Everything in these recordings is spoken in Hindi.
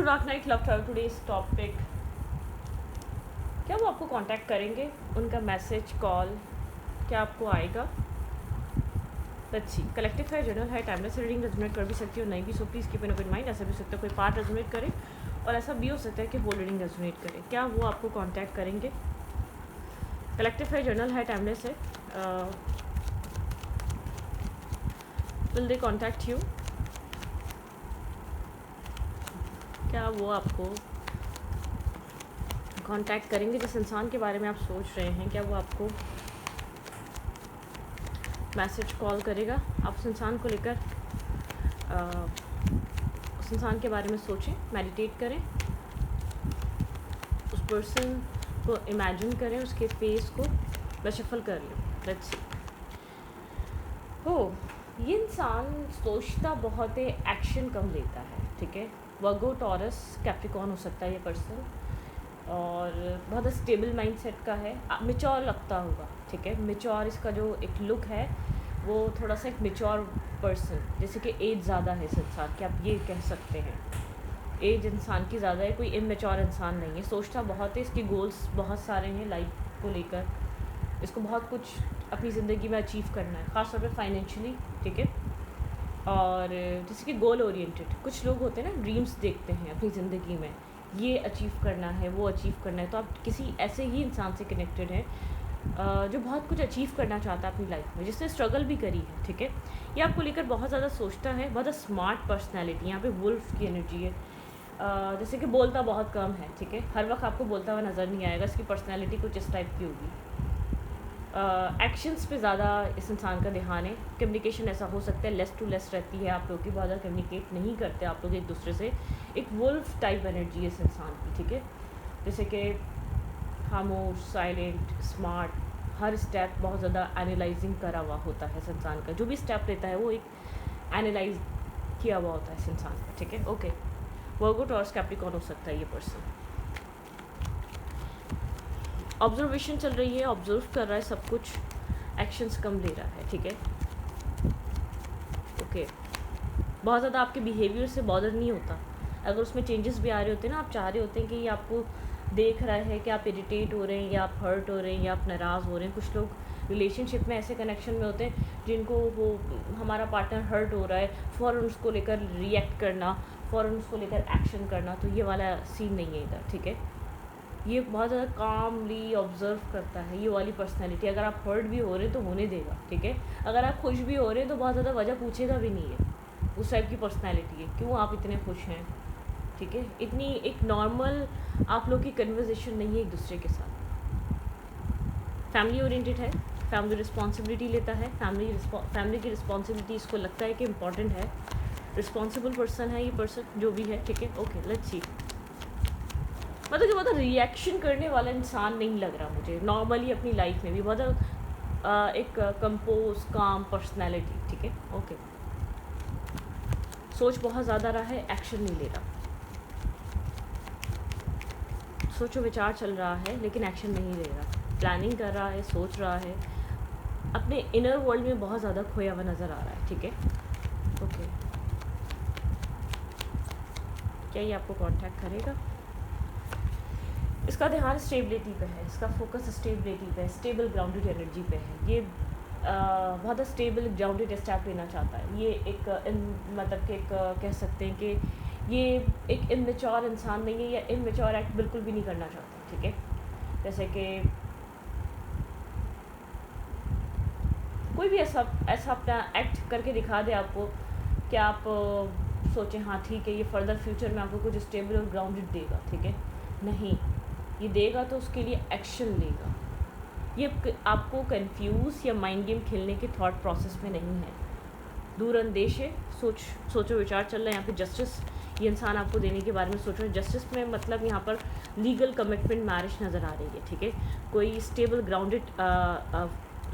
Dark night love travel today's topic, क्या वो आपको कांटेक्ट करेंगे? उनका मैसेज कॉल क्या आपको आएगा? Let's see. कलेक्टिव है, जनरल है, टाइमलेस रीडिंग रेजोनेट कर भी सकती है और नहीं भी, so please keep an open mind. ऐसा भी हो सकता है कोई पार्ट रेजोनेट करे और ऐसा भी हो सकता है कि होल रीडिंग रेजोनेट करे। क्या वो आपको कांटेक्ट करेंगे? कलेक्टिव है, जनरल है, टाइमलेस है। Will they contact you? क्या वो आपको कांटेक्ट करेंगे? जिस इंसान के बारे में आप सोच रहे हैं, क्या वो आपको मैसेज कॉल करेगा? आप उस इंसान को लेकर उस इंसान के बारे में सोचें, मेडिटेट करें, उस पर्सन को इमेजिन करें, उसके फेस को शफल कर लें। Let's see. हो, ये इंसान सोचता बहुत है, एक्शन कम लेता है, ठीक है। वर्गो, टॉरस, कैप्रिकॉर्न हो सकता है ये पर्सन, और बहुत स्टेबल माइंडसेट का है। मिच्योर लगता होगा, ठीक है। मिच्योर इसका जो एक लुक है वो थोड़ा सा एक मिच्योर पर्सन, जैसे कि एज ज़्यादा है इस इंसान की, आप ये कह सकते हैं। एज इंसान की ज़्यादा है, कोई इमेच्योर इंसान नहीं है। सोचता बहुत है, इसके गोल्स बहुत सारे हैं लाइफ को लेकर, इसको बहुत कुछ अपनी ज़िंदगी में अचीव करना है, ख़ासतौर पे फाइनेंशियली, ठीक है। और जैसे कि गोल ओरिएंटेड कुछ लोग होते हैं ना, ड्रीम्स देखते हैं अपनी ज़िंदगी में, ये अचीव करना है, वो अचीव करना है। तो आप किसी ऐसे ही इंसान से कनेक्टेड हैं जो बहुत कुछ अचीव करना चाहता है अपनी लाइफ में, जिसने स्ट्रगल भी करी है, ठीक है। ये आपको लेकर बहुत ज़्यादा सोचता है, बहुत स्मार्ट पर्सनैलिटी। यहाँ पे वुल्फ की एनर्जी है। जैसे कि बोलता बहुत कम है, ठीक है। हर वक्त आपको बोलता हुआ नज़र नहीं आएगा, इसकी पर्सनैलिटी कुछ इस टाइप की होगी। एक्शंस पे ज़्यादा इस इंसान का ध्यान है। कम्युनिकेशन ऐसा हो सकता है लेस टू लेस रहती है, आप लोग की बहुत ज़्यादा कम्युनिकेट नहीं करते आप लोग एक दूसरे से। एक वुल्फ टाइप एनर्जी है इस इंसान की, ठीक है। जैसे कि खामोश, साइलेंट, स्मार्ट, हर स्टेप बहुत ज़्यादा एनालाइजिंग करा हुआ होता है इस इंसान का। जो भी स्टेप लेता है वो एक एनालाइज किया हुआ होता है इस इंसान का, ठीक है। ओके, वर्गो, टॉरस, कैप्रिकॉर्न हो सकता है ये पर्सन। ऑब्जर्वेशन चल रही है, ऑब्जर्व कर रहा है सब कुछ, एक्शंस कम ले रहा है, ठीक है। ओके, बहुत ज़्यादा आपके बिहेवियर से बॉदर नहीं होता। अगर उसमें चेंजेस भी आ रहे होते हैं ना, आप चाह रहे होते हैं कि ये आपको देख रहा है कि आप इरिटेट हो रहे हैं, या आप हर्ट हो रहे हैं, या आप नाराज़ हो रहे हैं। कुछ लोग रिलेशनशिप में ऐसे कनेक्शन में होते हैं जिनको वो हमारा पार्टनर हर्ट हो रहा है, फ़ौरन उसको लेकर रिएक्ट करना, फ़ौरन उसको लेकर एक्शन करना। तो ये वाला सीन नहीं है इधर, ठीक है। ये बहुत ज़्यादा कामली ऑब्जर्व करता है, ये वाली पर्सनैलिटी। अगर आप हर्ट भी हो रहे हैं तो होने देगा, ठीक है। अगर आप खुश भी हो रहे हैं तो बहुत ज़्यादा वजह पूछेगा भी नहीं है। उस टाइप की पर्सनैलिटी है, क्यों आप इतने खुश हैं, ठीक है। इतनी एक नॉर्मल आप लोग की कन्वर्सेशन नहीं है एक दूसरे के साथ। फैमिली ओरिएंटेड है, फैमिली रिस्पॉन्सिबिलिटी लेता है, फैमिली की रिस्पॉन्सिबिलिटी इसको लगता है कि इम्पॉर्टेंट है। रिस्पॉन्सिबल पर्सन है ये पर्सन, जो भी है, ठीक है। Okay, let's see. मतलब कि बहुत रिएक्शन करने वाला इंसान नहीं लग रहा मुझे, नॉर्मली अपनी लाइफ में भी बहुत एक कंपोज काम पर्सनैलिटी, ठीक है। ओके, सोच बहुत ज़्यादा रहा है, एक्शन नहीं ले रहा। सोचो विचार चल रहा है लेकिन एक्शन नहीं ले रहा। प्लानिंग कर रहा है, सोच रहा है, अपने इनर वर्ल्ड में बहुत ज़्यादा खोया हुआ नज़र आ रहा है, ठीक है। ओके, क्या ये आपको कांटेक्ट करेगा? इसका ध्यान स्टेबिलिटी पे है, इसका फोकस स्टेबिलिटी पे है, स्टेबल ग्राउंडेड एनर्जी पे है। ये बहुत स्टेबल ग्राउंडेड स्टेप लेना चाहता है। ये एक मतलब कि एक कह सकते हैं कि ये एक इमेच्योर इंसान नहीं है, या इमेच्योर एक्ट बिल्कुल भी नहीं करना चाहता, ठीक है। जैसे कि कोई भी ऐसा अपना एक्ट करके दिखा दे आपको कि आप सोचें हाँ ठीक है, ये फर्दर फ्यूचर में आपको कुछ स्टेबल और ग्राउंडेड देगा, ठीक है। नहीं, ये देगा तो उसके लिए एक्शन लेगा। ये आपको कंफ्यूज या माइंड गेम खेलने के थॉट प्रोसेस में नहीं है, दूर अंदेश है। सोचो विचार चल रहा है यहाँ पे। जस्टिस ये इंसान आपको देने के बारे में सोच रहा है। जस्टिस में मतलब यहाँ पर लीगल कमिटमेंट, मैरिज नज़र आ रही है, ठीक है। कोई स्टेबल ग्राउंडेड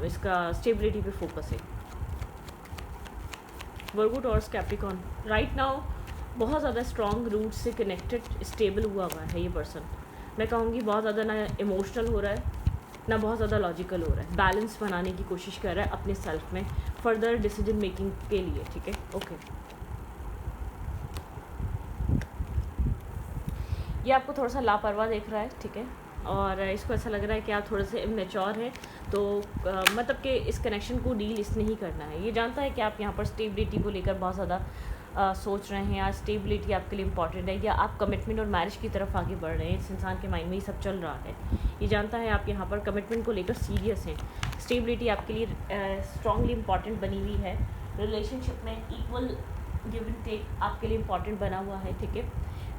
इसका स्टेबिलिटी पे फोकस है। वर्गो, टॉरस, कैप्रिकॉर्न राइट नाउ बहुत ज़्यादा स्ट्रॉन्ग रूट से कनेक्टेड, स्टेबल हुआ है ये पर्सन। मैं कहूँगी बहुत ज़्यादा ना इमोशनल हो रहा है, ना बहुत ज़्यादा लॉजिकल हो रहा है। बैलेंस बनाने की कोशिश कर रहा है अपने सेल्फ में फर्दर डिसीजन मेकिंग के लिए, ठीक है। ओके, ये आपको थोड़ा सा लापरवाह देख रहा है, ठीक है, और इसको ऐसा लग रहा है कि आप थोड़े से इमेच्योर हैं, तो मतलब कि इस कनेक्शन को डील इसने ही करना है। ये जानता है कि आप यहाँ पर स्टेबिलिटी को लेकर बहुत ज़्यादा सोच रहे हैं, या स्टेबिलिटी आपके लिए इंपॉर्टेंट है, या आप कमिटमेंट और मैरिज की तरफ आगे बढ़ रहे हैं। इस इंसान के माइंड में ये सब चल रहा है। ये जानता है आप यहाँ पर कमिटमेंट को लेकर सीरियस हैं, स्टेबिलिटी आपके लिए स्ट्रांगली इंपॉर्टेंट बनी हुई है, रिलेशनशिप में इक्वल गिव एंड टेक आपके लिए इंपॉर्टेंट बना हुआ है, ठीक है,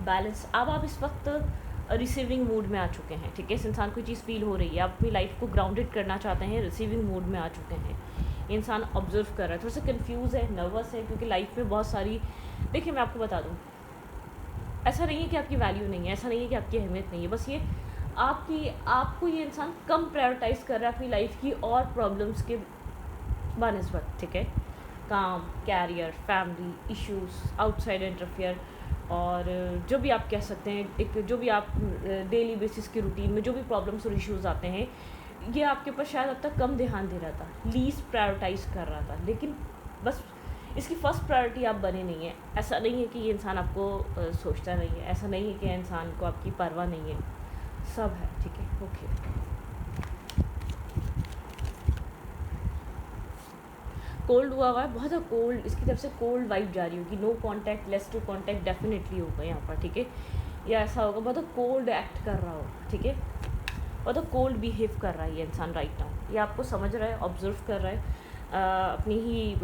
बैलेंस। अब आप इस वक्त रिसीविंग मूड में आ चुके हैं, ठीक है, इस इंसान को चीज़ फील हो रही है, आप अपनी लाइफ को ग्राउंडेड करना चाहते हैं, रिसीविंग मूड में आ चुके हैं। ये इंसान ऑब्जर्व कर रहा है, थोड़ा सा कंफ्यूज है, नर्वस है, क्योंकि लाइफ में बहुत सारी, देखिए मैं आपको बता दूँ, ऐसा नहीं है कि आपकी वैल्यू नहीं है, ऐसा नहीं है कि आपकी अहमियत नहीं है, बस ये आपको ये इंसान कम प्रायोरिटाइज़ कर रहा है अपनी लाइफ की और प्रॉब्लम्स के बानिस्बत, ठीक है, काम, career, family issues, outside interfere, और जो भी आप कह सकते हैं, एक जो भी आप डेली बेसिस की रूटीन में जो भी प्रॉब्लम्स और इश्यूज़ आते हैं, ये आपके ऊपर शायद अब तक कम ध्यान दे रहा था, लीस्ट प्रायोरिटाइज़ कर रहा था, लेकिन बस इसकी फ़र्स्ट प्रायोरिटी आप बने नहीं है। ऐसा नहीं है कि ये इंसान आपको सोचता नहीं है, ऐसा नहीं है कि इंसान को आपकी परवाह नहीं है, सब है, ठीक है, ओके। कोल्ड हुआ है, बहुत ज़्यादा कोल्ड, इसकी तरफ से कोल्ड वाइब जा रही होगी, no contact, less to contact definitely होगा यहाँ पर, ठीक है, या ऐसा होगा, बहुत कोल्ड एक्ट कर रहा होगा, ठीक है, बहुत कोल्ड बिहेव कर रहा है ये इंसान राइट नाउ। ये आपको समझ रहा है, ऑब्जर्व कर रहा है, अपनी ही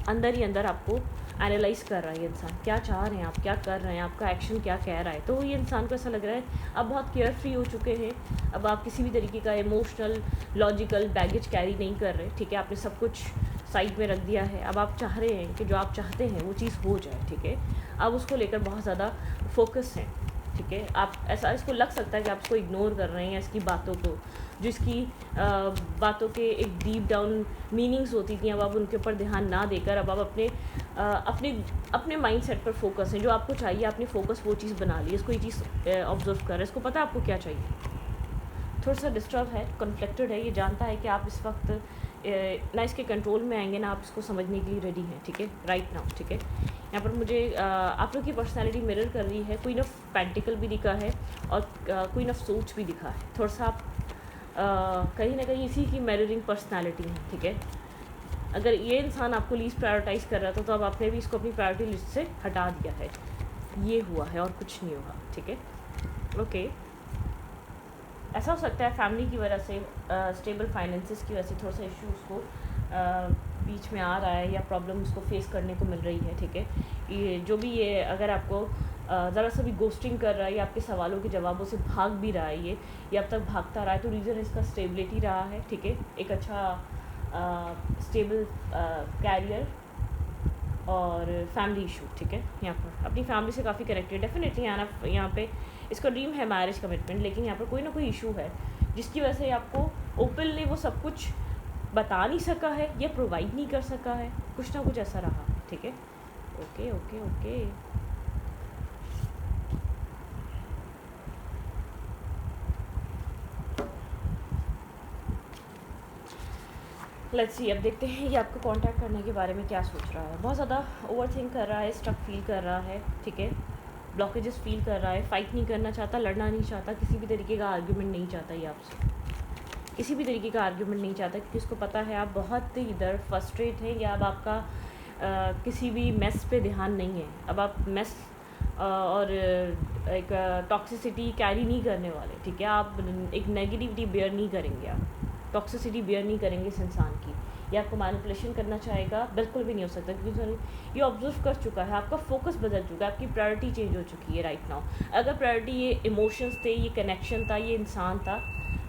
अंदर ही अंदर आपको एनालाइज कर रहा है ये इंसान, क्या चाह रहे हैं आप, क्या कर रहे हैं, आपका एक्शन क्या कह रहा है। तो ये इंसान को ऐसा लग रहा है अब बहुत केयर फ्री हो चुके हैं, अब आप किसी भी तरीके का इमोशनल लॉजिकल बैगेज कैरी नहीं कर रहे, ठीक है, आपने सब कुछ साइड में रख दिया है। अब आप चाह रहे हैं कि जो आप चाहते हैं वो चीज़ हो जाए, ठीक है, आप उसको लेकर बहुत ज़्यादा फोकस हैं, ठीक है, आप ऐसा इसको लग सकता है कि आप इसको इग्नोर कर रहे हैं, इसकी बातों को, जिसकी बातों के एक डीप डाउन मीनिंग्स होती थी, अब आप उनके ऊपर ध्यान ना देकर अब आप अपने माइंड सेट पर फोकस हैं, जो आपको चाहिए आपने फोकस वो चीज़ बना ली, इसको ये चीज़ ऑब्जर्व कर रहे हैं, इसको पता है आपको क्या चाहिए, थोड़ा सा डिस्टर्ब है, कन्फ्लिक्टेड है, ये जानता है कि आप इस वक्त ना इसके कंट्रोल में आएंगे, ना आप इसको समझने के लिए रेडी हैं, ठीक है, राइट नाउ, ठीक है। यहाँ पर मुझे आप लोग की पर्सनालिटी मिरर कर रही है, क्वीन ऑफ पेंटिकल भी दिखा है और क्वीन ऑफ सोर्ड्स भी दिखा है, थोड़ा सा आप कहीं ना कहीं इसी की मिररिंग पर्सनालिटी है, ठीक है। अगर ये इंसान आपको लीस्ट प्रायोरिटाइज़ कर रहा था, तो अब आपने भी इसको अपनी प्रायोरिटी लिस्ट से हटा दिया है, ये हुआ है और कुछ नहीं होगा, ठीक है, ओके। ऐसा हो सकता है फैमिली की वजह से, स्टेबल फाइनेंसेस की वजह से थोड़ा सा इशू उसको बीच में आ रहा है, या प्रॉब्लम उसको फेस करने को मिल रही है, ठीक है। ये जो भी ये अगर आपको ज़रा सा भी गोस्टिंग कर रहा है, या आपके सवालों के जवाबों से भाग भी रहा है, ये अब तक भागता रहा है, तो रीज़न इसका स्टेबिलिटी रहा है, ठीक है, एक अच्छा स्टेबल कैरियर और फैमिली इशू, ठीक है। यहाँ पर अपनी फैमिली से काफ़ी कनेक्टेड, डेफिनेटली यहाँ पे इसका ड्रीम है मैरिज कमिटमेंट, लेकिन यहाँ पर कोई ना कोई इशू है जिसकी वजह से आपको ओपनली वो सब कुछ बता नहीं सका है, या प्रोवाइड नहीं कर सका है, कुछ ना कुछ ऐसा रहा, ठीक है, okay okay okay. Let's see, अब देखते हैं ये आपको कांटेक्ट करने के बारे में क्या सोच रहा है। बहुत ज़्यादा ओवरथिंक कर रहा है, स्टक फील कर रहा है, ठीक है, ब्लॉकेजेस फील कर रहा है, फाइट नहीं करना चाहता, लड़ना नहीं चाहता, किसी भी तरीके का आर्ग्यूमेंट नहीं चाहता ये आपसे, किसी भी तरीके का आर्ग्यूमेंट नहीं चाहता, क्योंकि उसको पता है आप बहुत इधर फ्रस्ट्रेट हैं, या अब आपका किसी भी मेस पे ध्यान नहीं है, अब आप मेस और एक टॉक्सिसिटी कैरी नहीं करने वाले, ठीक है, आप एक नेगेटिविटी बेयर नहीं करेंगे, आप टॉक्सिसिटी बेयर नहीं करेंगे इस इंसान की, या आपको मैनिपुलेशन करना चाहेगा, बिल्कुल भी नहीं हो सकता, क्योंकि ये ऑब्जर्व कर चुका है, आपका फोकस बदल चुका है, आपकी प्रायोरिटी चेंज हो चुकी है राइट नाउ। अगर प्रायोरिटी ये इमोशंस थे, ये कनेक्शन था, ये इंसान था,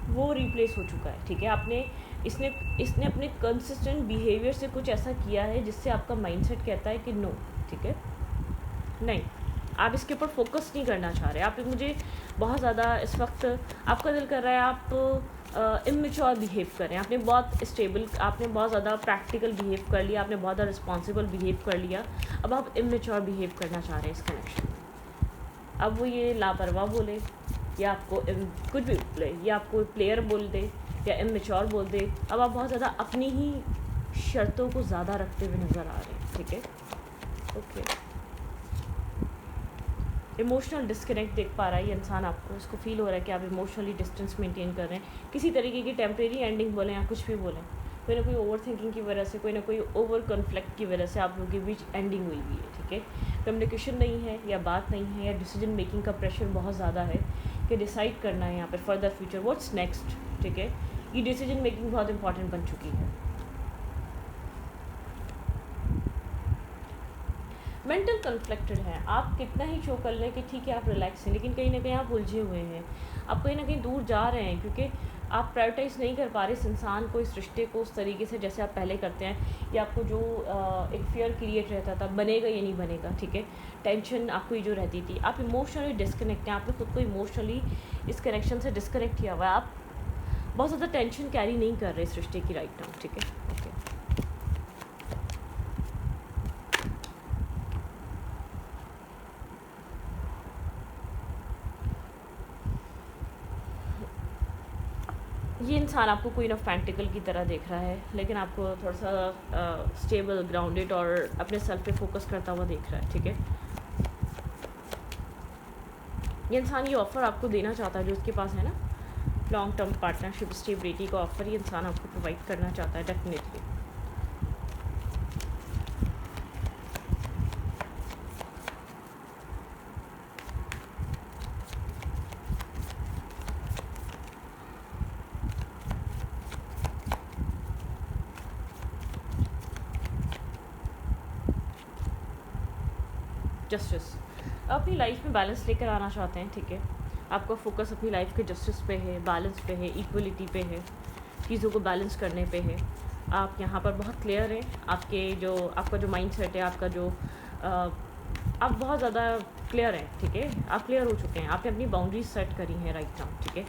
वो रिप्लेस हो चुका है, ठीक है। इसने अपने कंसिस्टेंट बिहेवियर से कुछ ऐसा किया है जिससे आपका माइंडसेट कहता है कि नो, ठीक है, नहीं, आप इसके ऊपर फोकस नहीं करना चाह रहे, आप मुझे बहुत ज़्यादा इस वक्त आपका दिल कर रहा है आप इमेच्योर बिहेव करें, आपने बहुत स्टेबल, आपने बहुत ज़्यादा प्रैक्टिकल बिहेव कर लिया, आपने बहुत ज़्यादा रिस्पॉन्सिबल बिहेव कर लिया, अब आप इमेच्योर बिहेव करना चाह रहे हैं इस कनेक्शन में। अब वो ये लापरवाह बोले, या आपको कुछ भी बोले, या आपको प्लेयर बोल दे, या इमेच्योर बोल दे, अब आप बहुत ज़्यादा अपनी ही शर्तों को ज़्यादा रखते हुए नज़र आ रहे हैं, ठीक है, ओके। इमोशनल डिस्कनेक्ट देख पा रहा है ये इंसान आपको, इसको फील हो रहा है कि आप इमोशनली डिस्टेंस मेंटेन कर रहे हैं, किसी तरीके की टेम्प्रेरी एंडिंग बोलें या कुछ भी बोलें, कोई ना कोई ओवर थिंकिंग की वजह से, कोई ना कोई ओवर कॉन्फ्लिक्ट की वजह से आप लोगों के बीच एंडिंग हुई हुई है, ठीक है। कम्युनिकेशन नहीं है या बात नहीं है या डिसीजन मेकिंग का प्रेशर बहुत ज़्यादा है कि डिसाइड करना है यहाँ पर फर्दर फ्यूचर व्हाट्स नेक्स्ट, ठीक है। ये डिसीजन मेकिंग बहुत इंपॉर्टेंट बन चुकी है। मेंटल कन्फ्लिक्टेड है, आप कितना ही शो कर लें कि ठीक है आप रिलैक्स हैं, लेकिन कहीं ना कहीं आप उलझे हुए हैं, आप कहीं ना कहीं दूर जा रहे हैं, क्योंकि आप प्रायोरिटाइज़ नहीं कर पा रहे इस इंसान को, इस रिश्ते को उस तरीके से जैसे आप पहले करते हैं, या आपको जो एक फियर क्रिएट रहता था बनेगा या नहीं बनेगा, ठीक है, टेंशन आपको ये जो रहती थी, आप इमोशनली डिस्कनेक्ट हैं, आपने खुद को इमोशनली इस कनेक्शन से डिस्कनेक्ट किया हुआ है, आप बहुत ज़्यादा टेंशन कैरी नहीं कर रहे इस रिश्ते की राइट नाउ, ठीक है। ओके, ये इंसान आपको क्वीन ऑफ पेंटिकल की तरह देख रहा है, लेकिन आपको थोड़ा सा स्टेबल, ग्राउंडेड और अपने सेल्फ पे फोकस करता हुआ देख रहा है, ठीक है। ये इंसान ये ऑफ़र आपको देना चाहता है जो उसके पास है ना, लॉन्ग टर्म पार्टनरशिप, स्टेबिलिटी का ऑफ़र ये इंसान आपको प्रोवाइड करना चाहता है डेफिनेटली। जस्टिस, अपनी लाइफ में बैलेंस लेकर आना चाहते हैं, ठीक है। आपका फोकस अपनी लाइफ के जस्टिस पे है, बैलेंस पे है, इक्वलिटी पे है, चीज़ों को बैलेंस करने पे है। आप यहाँ पर बहुत क्लियर हैं, आपका जो माइंड सेट है, आपका जो आप बहुत ज़्यादा क्लियर हैं, ठीक है। आप क्लियर हो चुके हैं, आपने अपनी बाउंड्रीज सेट करी हैं राइट नाउ, ठीक है।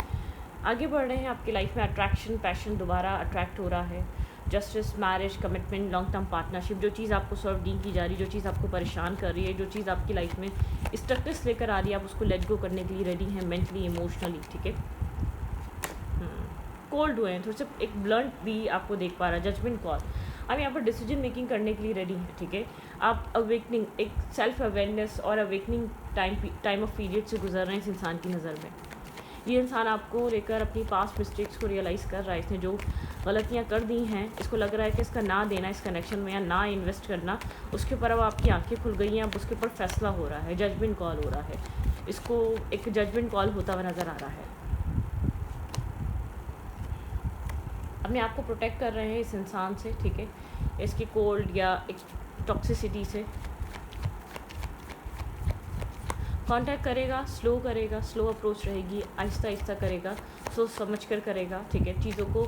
आगे बढ़ रहे हैं, आपकी लाइफ में अट्रैक्शन, पैशन दोबारा अट्रैक्ट हो रहा है, justice, marriage, commitment, long term partnership, जो चीज़ आपको सर्व नहीं की जा रही, जो चीज़ आपको परेशान कर रही है, जो चीज़ आपकी लाइफ में स्ट्रक्चर्स लेकर आ रही है, आप उसको लेट गो करने के लिए रेडी हैं मेंटली, इमोशनली, ठीक है। कोल्ड हुए हैं, थोड़ा सा एक ब्लंट भी आपको देख पा रहा है, जजमेंट कॉल, आप यहाँ पर डिसीजन मेकिंग करने के लिए रेडी हैं, ठीक है। आप अवेकनिंग, एक सेल्फ अवेयरनेस और अवेकनिंग टाइम ऑफ पीरियड से गुजर रहे हैं इस इंसान की नज़र में। ये इंसान आपको लेकर अपनी पास्ट मिस्टेक्स को रियलाइज़ कर रहा है, इसने जो गलतियाँ कर दी हैं, इसको लग रहा है कि इसका ना देना इस कनेक्शन में या ना इन्वेस्ट करना, उसके ऊपर अब आपकी आंखें खुल गई हैं, अब उसके ऊपर फैसला हो रहा है, जजमेंट कॉल हो रहा है, इसको एक जजमेंट कॉल होता हुआ नज़र आ रहा है। अपने आप को प्रोटेक्ट कर रहे हैं इस इंसान से, ठीक है, इसकी कोल्ड या एक टॉक्सिसिटी से। कांटेक्ट करेगा, स्लो अप्रोच रहेगी, आहिस्ता आहिस्ता करेगा, सोच समझ कर करेगा, ठीक है। चीज़ों को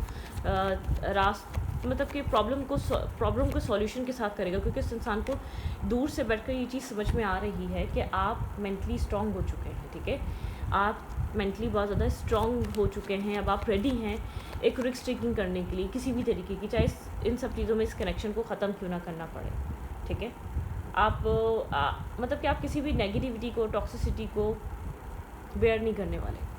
मतलब कि प्रॉब्लम को सॉल्यूशन के साथ करेगा, क्योंकि इस इंसान को दूर से बैठकर ये चीज़ समझ में आ रही है कि आप मेंटली स्ट्रांग हो चुके हैं, ठीक है। आप मेंटली बहुत ज़्यादा स्ट्रांग हो चुके हैं, अब आप रेडी हैं एक रिस्क टेकिंग करने के लिए किसी भी तरीके की, चाहे इन सब चीज़ों में इस कनेक्शन को ख़त्म क्यों ना करना पड़े, ठीक है। आप मतलब कि आप किसी भी नेगेटिविटी को, टॉक्सिसिटी को बेयर नहीं करने वाले।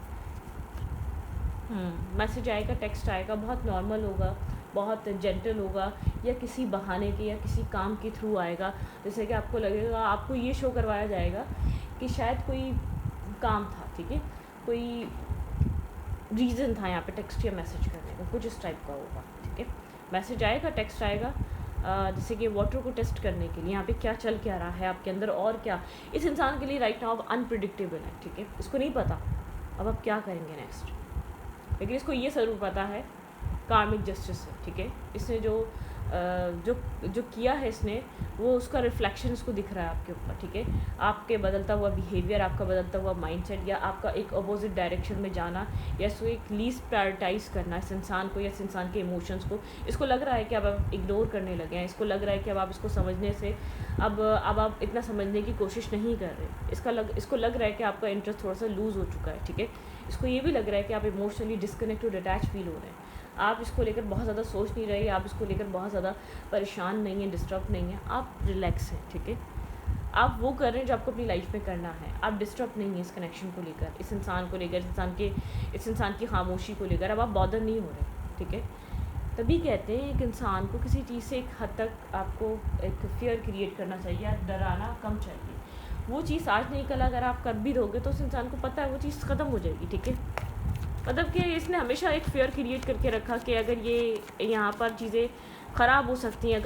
मैसेज आएगा, टेक्स्ट आएगा, बहुत नॉर्मल होगा, बहुत जेंटल होगा, या किसी बहाने के या किसी काम के थ्रू आएगा, जैसे कि आपको लगेगा, आपको ये शो करवाया जाएगा कि शायद कोई काम था, ठीक है, कोई रीज़न था यहाँ पे टेक्स्ट या मैसेज करने का, कुछ इस टाइप का होगा, ठीक है। मैसेज आएगा, टेक्स्ट आएगा, जैसे कि वाटर को टेस्ट करने के लिए यहाँ पे क्या चल क्या रहा है आपके अंदर, और क्या इस इंसान के लिए राइट नाउ अब अनप्रिडिक्टेबल है, ठीक है। इसको नहीं पता अब आप क्या करेंगे नेक्स्ट, लेकिन इसको ये ज़रूर पता है कार्मिक जस्टिस है, ठीक है। इसने जो किया है इसने, वो उसका रिफ्लेक्शन इसको दिख रहा है आपके ऊपर, ठीक है। आपके बदलता हुआ बिहेवियर, आपका बदलता हुआ माइंडसेट, या आपका एक अपोजिट डायरेक्शन में जाना, या इसको एक लीस्ट प्रायोरिटाइज़ करना इस इंसान को या इस इंसान के इमोशंस को। इसको लग रहा है कि अब आप इग्नोर करने लगे हैं, इसको लग रहा है कि अब आप इसको समझने से अब आप इतना समझने की कोशिश नहीं कर रहे। इसको लग रहा है कि आपका इंटरेस्ट थोड़ा सा लूज़ हो चुका है, ठीक है। इसको ये भी लग रहा है कि आप इमोशनली डिस्कनेक्ट और अटैच फील हो रहे हैं, आप इसको लेकर बहुत ज़्यादा सोच नहीं रहे, आप इसको लेकर बहुत ज़्यादा परेशान नहीं हैं, डिस्टर्ब नहीं हैं, आप रिलैक्स हैं, ठीक है। आप वो कर रहे हैं जो आपको अपनी लाइफ में करना है, आप डिस्टर्ब नहीं हैं इस कनेक्शन को लेकर, इस इंसान को लेकर, इस इंसान की खामोशी को लेकर, अब आप बॉदर नहीं हो रहे, ठीक है। तभी कहते हैं एक इंसान को किसी चीज़ से एक हद तक आपको एक फियर क्रिएट करना चाहिए, डराना कम चाहिए। वो चीज़ आज नहीं कल अगर आप कर भी दोगे तो उस इंसान को पता है वो चीज़ ख़त्म हो जाएगी, ठीक है। मतलब कि इसने हमेशा एक फ़ियर क्रिएट करके रखा कि अगर ये यहाँ पर चीज़ें ख़राब हो सकती हैं,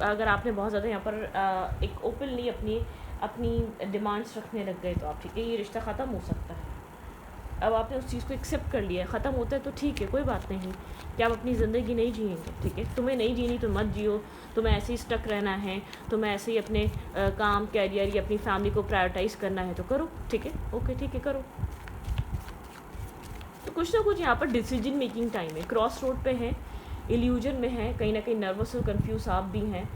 अगर आपने बहुत ज़्यादा यहाँ पर एक ओपनली अपनी अपनी डिमांड्स रखने लग गए तो आप, ठीक है, ये रिश्ता ख़त्म हो सकता है। अब आपने उस चीज़ को एक्सेप्ट कर लिया है, ख़त्म होता है तो ठीक है, कोई बात नहीं कि आप अपनी ज़िंदगी नहीं जिएंगे, ठीक है। तुम्हें नहीं जीनी तो मत जियो, तुम्हें ऐसे ही स्टक रहना है, तुम्हें ऐसे ही अपने काम, कैरियर या अपनी फैमिली को प्रायोरिटाइज़ करना है तो करो, ठीक है, ओके, ठीक है, करो। तो कुछ ना कुछ यहाँ पर डिसीजन मेकिंग टाइम है, क्रॉस रोड पे है, इल्यूजन में है, कहीं ना कहीं नर्वस और कंफ्यूज आप भी हैं,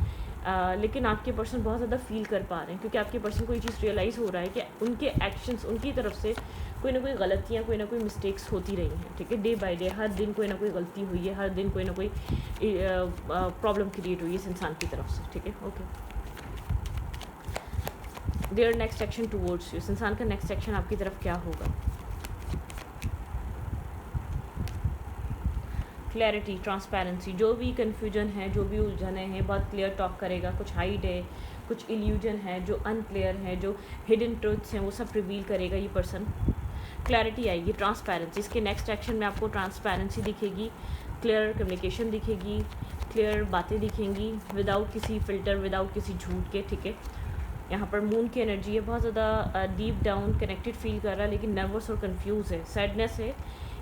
लेकिन आपके पर्सन बहुत ज़्यादा फील कर पा रहे हैं क्योंकि आपके पर्सन को ये चीज़ रियलाइज़ हो रहा है कि उनके एक्शंस, उनकी तरफ से कोई ना कोई गलतियाँ, कोई ना कोई मिस्टेक्स होती रही हैं, ठीक है। डे बाय डे हर दिन कोई ना कोई गलती हुई है, हर दिन कोई ना कोई प्रॉब्लम क्रिएट हुई है इस इंसान की तरफ से, ठीक है, okay. Their next action towards you, इस इंसान का नेक्स्ट एक्शन आपकी तरफ क्या होगा? क्लैरिटी, ट्रांसपेरेंसी, जो भी कन्फ्यूजन है, जो भी उलझने हैं, बहुत क्लियर टॉक करेगा। कुछ हाइड है, कुछ इल्यूजन है जो अनक्लियर है, जो हिडन ट्रूथ्स हैं, वो सब रिवील करेगा ये पर्सन। क्लैरिटी आएगी, ट्रांसपेरेंसी, इसके नेक्स्ट एक्शन में आपको ट्रांसपेरेंसी दिखेगी, क्लियर कम्युनिकेशन दिखेगी, क्लियर बातें दिखेंगी, विदाउट किसी फ़िल्टर, विदाउट किसी झूठ के, ठीक है। यहाँ पर मून की एनर्जी है, बहुत ज़्यादा डीप डाउन कनेक्टेड फील कर रहा है लेकिन नर्वस और कंफ्यूज है, सैडनेस है,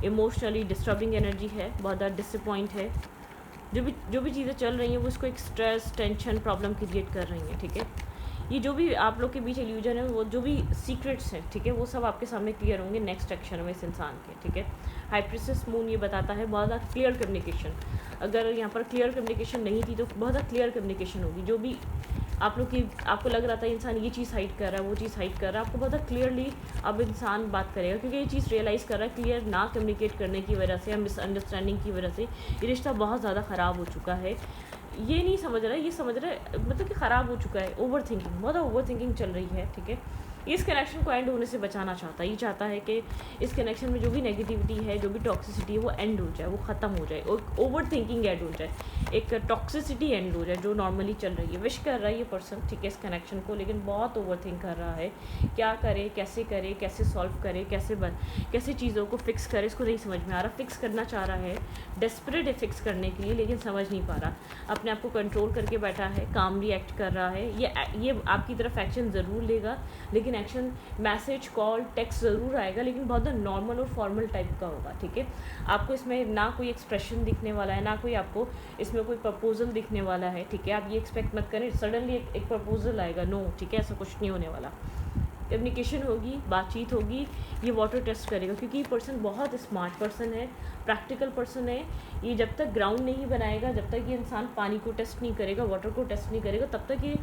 इमोशनली डिस्टर्बिंग एनर्जी है, बहुत ज़्यादा डिसअपॉइंट है। जो भी चीज़ें चल रही हैं वो इसको एक स्ट्रेस, टेंशन, प्रॉब्लम क्रिएट कर रही हैं, ठीक है। ये जो भी आप लोग के बीच इल्यूजन है, वो जो भी सीक्रेट्स हैं, ठीक है, वो सब आपके सामने क्लियर होंगे नेक्स्ट एक्शन में इस इंसान के, ठीक है। हाई प्रिंसेस मून ये बताता है बहुत ज़्यादा क्लियर कम्युनिकेशन। अगर यहाँ पर क्लियर कम्युनिकेशन नहीं थी तो बहुत ज़्यादा क्लियर कम्युनिकेशन होगी। जो भी आप लोग की, आपको लग रहा था इंसान ये चीज़ हाइड कर रहा है, वो चीज़ हाइड कर रहा है, आपको बहुत क्लियरली अब इंसान बात करेगा क्योंकि ये चीज़ रियलाइज़ कर रहा है क्लियर ना कम्युनिकेट करने की वजह से या मिसअंडरस्टैंडिंग की वजह से ये रिश्ता बहुत ज़्यादा ख़राब हो चुका है। ये नहीं समझ रहा है, ये समझ रहा है मतलब कि ख़राब हो चुका है, ओवर थिंकिंग, बहुत ओवर थिंकिंग चल रही है, ठीक है। इस कनेक्शन को एंड होने से बचाना चाहता है, ये चाहता है कि इस कनेक्शन में जो भी नेगेटिविटी है, जो भी टॉक्सिसिटी है, वो एंड हो जाए, वो ख़त्म हो जाए, और ओवर थिंकिंग एंड हो जाए, एक टॉक्सिसिटी एंड हो जाए जो नॉर्मली चल रही है। विश कर रहा है ये पर्सन, ठीक है, इस कनेक्शन को, लेकिन बहुत ओवर थिंक कर रहा है, क्या करे, कैसे सॉल्व करे, कैसे चीज़ों को फिक्स करे, इसको नहीं समझ में आ रहा। फिक्स करना चाह रहा है, डेस्परेट है फिक्स करने के लिए, लेकिन समझ नहीं पा रहा, अपने आप को कंट्रोल करके बैठा है, कामली एक्ट कर रहा है। ये आपकी तरफ एक्शन ज़रूर लेगा, लेकिन एक्शन, मैसेज, कॉल, टेक्स्ट ज़रूर आएगा, लेकिन बहुत नॉर्मल और फॉर्मल टाइप का होगा, ठीक है। आपको इसमें ना कोई एक्सप्रेशन दिखने वाला है, ना कोई आपको इसमें कोई प्रपोजल दिखने वाला है, ठीक है। आप ये एक्सपेक्ट मत करें सडनली एक प्रपोजल आएगा, नो, ठीक है, ऐसा कुछ नहीं होने वाला। कम्युनिकेशन होगी, बातचीत होगी, ये वाटर टेस्ट करेगा क्योंकि ये पर्सन बहुत स्मार्ट पर्सन है, प्रैक्टिकल पर्सन है। ये जब तक ग्राउंड नहीं बनाएगा, जब तक ये इंसान पानी को टेस्ट नहीं करेगा, वाटर को टेस्ट नहीं करेगा, तब तक ये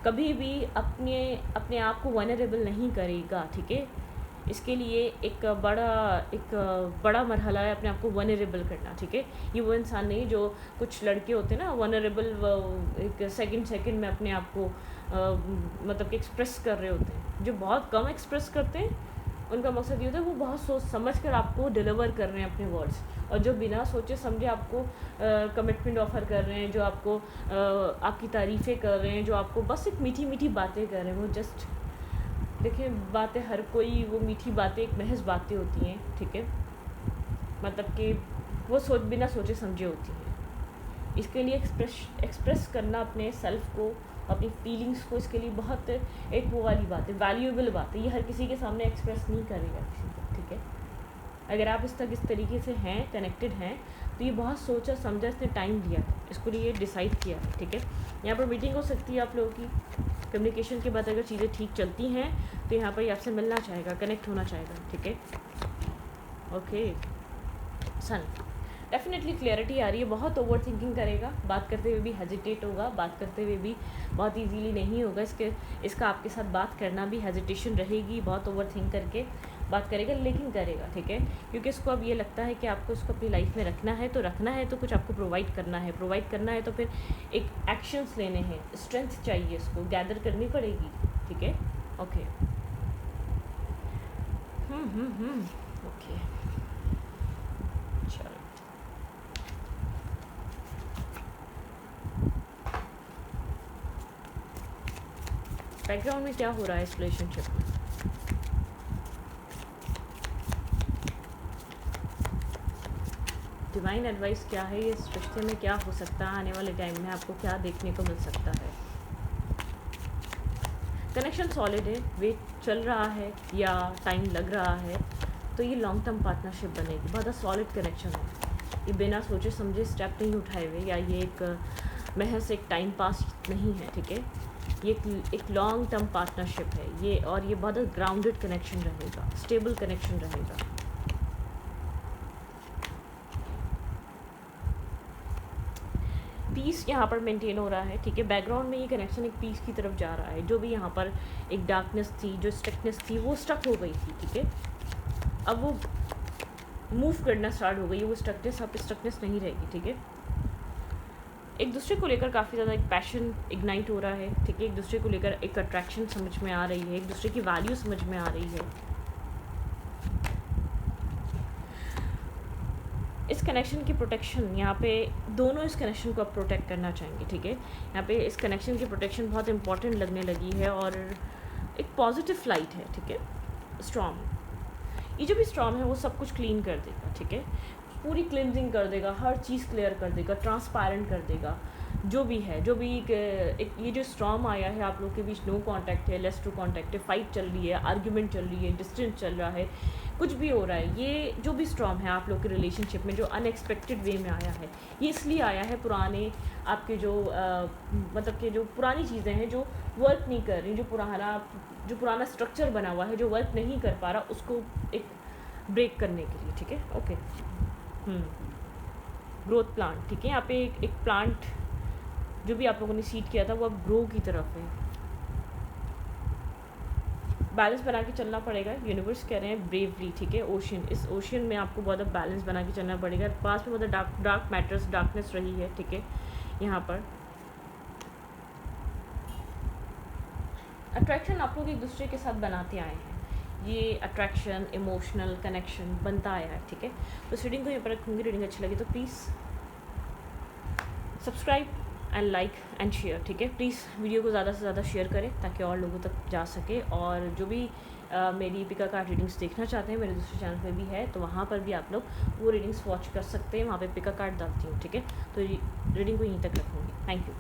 कभी भी अपने आप को वनरेबल नहीं करेगा, ठीक है। इसके लिए एक बड़ा मरहला है अपने आप को वनरेबल करना, ठीक है। ये वो इंसान नहीं जो कुछ लड़के होते हैं ना वनरेबल, एक सेकंड में अपने आप को मतलब कि एक्सप्रेस कर रहे होते हैं, जो बहुत कम एक्सप्रेस करते हैं, उनका मकसद ये होता है वो बहुत सोच समझ कर आपको डिलीवर कर रहे हैं अपने वर्ड्स, और जो बिना सोचे समझे आपको कमिटमेंट ऑफ़र कर रहे हैं, जो आपको आपकी तारीफ़ें कर रहे हैं, जो आपको बस एक मीठी मीठी बातें कर रहे हैं, वो जस्ट देखिए, बातें हर कोई, वो मीठी बातें एक महज बातें होती हैं, ठीक है, मतलब कि वो बिना सोचे समझे होती हैं। इसके लिए एक्सप्रेस करना अपने सेल्फ को, अपनी फीलिंग्स को, इसके लिए बहुत एक वो वाली बात है, वैल्यूएबल बात है। ये हर किसी के सामने एक्सप्रेस नहीं करेगा किसी को, ठीक है। अगर आप इस तरीके से हैं, कनेक्टेड हैं, तो ये बहुत सोचा समझा, इसने टाइम दिया, इसको लिए डिसाइड किया, ठीक है। यहाँ पर मीटिंग हो सकती है आप लोगों की। कम्युनिकेशन के बाद अगर चीज़ें ठीक चलती हैं तो यहाँ पर ये आपसे मिलना चाहेगा, कनेक्ट होना चाहेगा, ठीक है, ओके। सन, डेफिनेटली क्लैरिटी आ रही है, बहुत ओवर थिंकिंग करेगा, बात करते हुए भी हेजिटेट होगा, बात करते हुए भी बहुत इजीली नहीं होगा, इसका आपके साथ बात करना भी हेजिटेशन रहेगी, बहुत ओवर थिंक करके बात करेगा, लेकिन करेगा, ठीक है, क्योंकि इसको अब ये लगता है कि आपको इसको अपनी लाइफ में रखना है तो कुछ आपको प्रोवाइड करना है तो फिर एक एक्शंस लेने हैं, स्ट्रेंथ चाहिए, इसको गैदर करनी पड़ेगी, ठीक है, ओके। ओके, चलो, बैकग्राउंड में क्या हो रहा है इस रिलेशनशिप में। डिवाइन एडवाइस क्या है, इस रिश्ते में क्या हो सकता है, आने वाले टाइम में आपको क्या देखने को मिल सकता है। कनेक्शन सॉलिड है, वेट चल रहा है या टाइम लग रहा है, तो ये लॉन्ग टर्म पार्टनरशिप बनेगी। बहुत सॉलिड कनेक्शन है, ये बिना सोचे समझे स्टेप नहीं उठाए हुए, या ये एक महज एक टाइम पास नहीं है, ठीक है। ये एक लॉन्ग टर्म पार्टनरशिप है ये, और ये बहुत ग्राउंडेड कनेक्शन रहेगा, स्टेबल कनेक्शन रहेगा। पीस यहाँ पर मेंटेन हो रहा है, ठीक है। बैकग्राउंड में ये कनेक्शन एक पीस की तरफ जा रहा है। जो भी यहाँ पर एक डार्कनेस थी, जो स्टकनेस थी, वो स्टक हो गई थी, ठीक है। अब वो मूव करना स्टार्ट हो गई, वो स्टकनेस अब स्टकनेस नहीं रहेगी, ठीक है। एक दूसरे को लेकर काफ़ी ज़्यादा एक पैशन इग्नाइट हो रहा है, ठीक है। एक दूसरे को लेकर एक अट्रैक्शन समझ में आ रही है, एक दूसरे की वैल्यू समझ में आ रही है। इस कनेक्शन की प्रोटेक्शन यहाँ पे दोनों इस कनेक्शन को अब प्रोटेक्ट करना चाहेंगे, ठीक है। यहाँ पे इस कनेक्शन की प्रोटेक्शन बहुत इंपॉर्टेंट लगने लगी है, और एक पॉजिटिव फ्लाइट है, ठीक है। स्टॉर्म, ये जो भी स्टॉर्म है वो सब कुछ क्लीन कर देगा, ठीक है। पूरी क्लिनजिंग कर देगा, हर चीज़ क्लियर कर देगा, ट्रांसपेरेंट कर देगा। जो भी है, जो भी एक ये जो स्टॉर्म आया है, आप लोग के बीच नो कांटेक्ट है, लेस टू कांटेक्ट है, फाइट चल रही है, आर्ग्यूमेंट चल रही है, डिस्टेंस चल रहा है, कुछ भी हो रहा है, ये जो भी स्टॉर्म है आप लोग के रिलेशनशिप में जो अनएक्सपेक्टेड वे में आया है, ये इसलिए आया है पुराने आपके जो मतलब कि जो पुरानी चीज़ें हैं जो वर्क नहीं कर रही, जो पुराना स्ट्रक्चर बना हुआ है जो वर्क नहीं कर पा रहा, उसको एक ब्रेक करने के लिए, ठीक है। ओके, ग्रोथ प्लांट, ठीक है। यहाँ पे एक प्लांट जो भी आप लोगों ने सीड किया था वो अब ग्रो की तरफ है। बैलेंस बना के चलना पड़ेगा, यूनिवर्स कह रहे हैं ब्रेवली, ठीक है। ओशन, इस ओशन में आपको बहुत बैलेंस बना के चलना पड़ेगा। पास में बहुत डार्क मैटर्स, डार्कनेस रही है, ठीक है। यहाँ पर अट्रैक्शन आप लोग एक दूसरे के साथ बनाते आए हैं, ये अट्रैक्शन, इमोशनल कनेक्शन बनता आया है, ठीक है। तो इस रीडिंग को यहाँ पर रखूँगी। रीडिंग अच्छी लगी तो please subscribe and like and share, ठीक है। प्लीज़ वीडियो को ज़्यादा से ज़्यादा शेयर करें ताकि और लोगों तक जा सके। और जो भी मेरी पिका कार्ड रीडिंग्स देखना चाहते हैं, मेरे दूसरे चैनल पे भी है, तो वहाँ पर भी आप लोग वो रीडिंग्स वॉच कर सकते हैं। वहाँ पे पिका कार्ड डालती हूँ, ठीक है। तो रीडिंग को यहीं तक रखूँगी। Thank you.